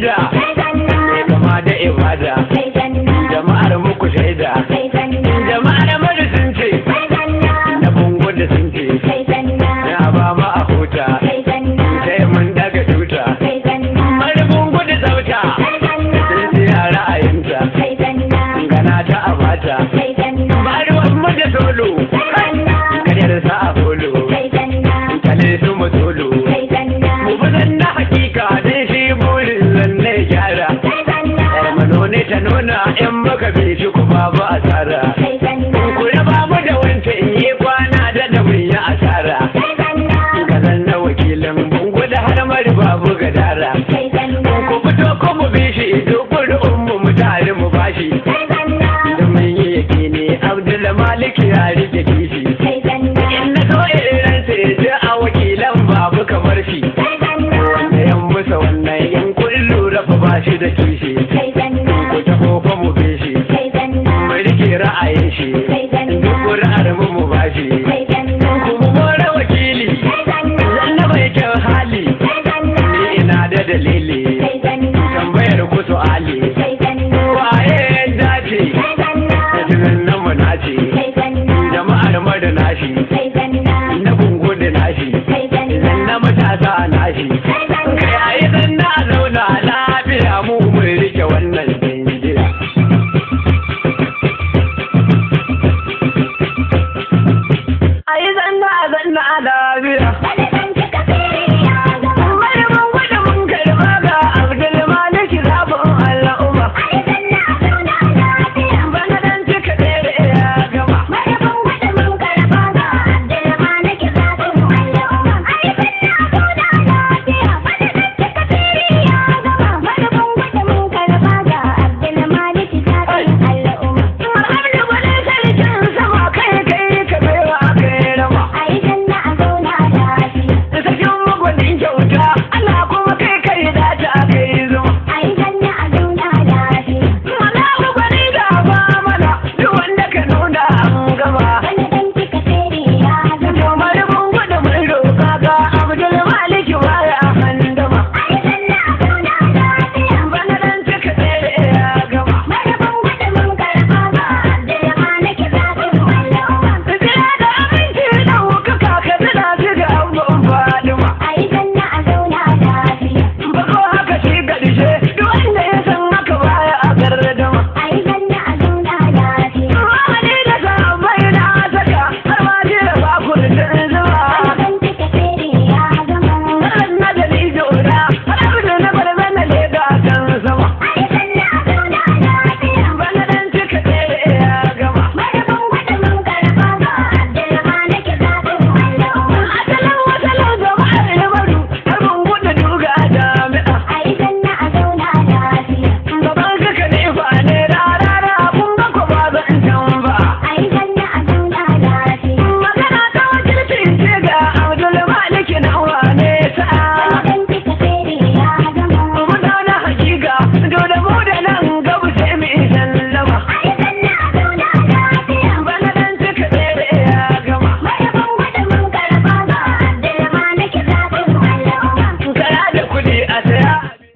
aƙida mai kama da ibada jama'ar muku shaida jama'ar madu sun ce na bungu da sun ce na ba ma a huta sai mun daga tuta mara bungu da tsafta sun ce a ra'ayinta gana ta a mata bari wasu da solo karyar sa a solo kale su mu solo mu bazan na hakika dai shi burin zanne gyara hermano ne ta nuna in baka bi shi ku babu asara ku raba mu da wanta in yi kwana da mun yi asara gazan na wakilin bungu da har mari babu gadara ku fito ko mu bi shi duk mu mu tare mu bashi da mun yi yake ne Abdul Malik ya rike kishi in na so irin sai ji a wakilan babu kamar shi wanda yan musa wannan yan kullu rafa ba shi da kishi ku taho ko mu bi shi mu rike ra'ayin shi duk ra'ar mu bashi kuma more wakili na mai kyan hali ni ina da dalili tambayar ku su'ali waye ya dace tunan nan mu nace jama'ar mada nashi na bungu da nashi na matasa nashi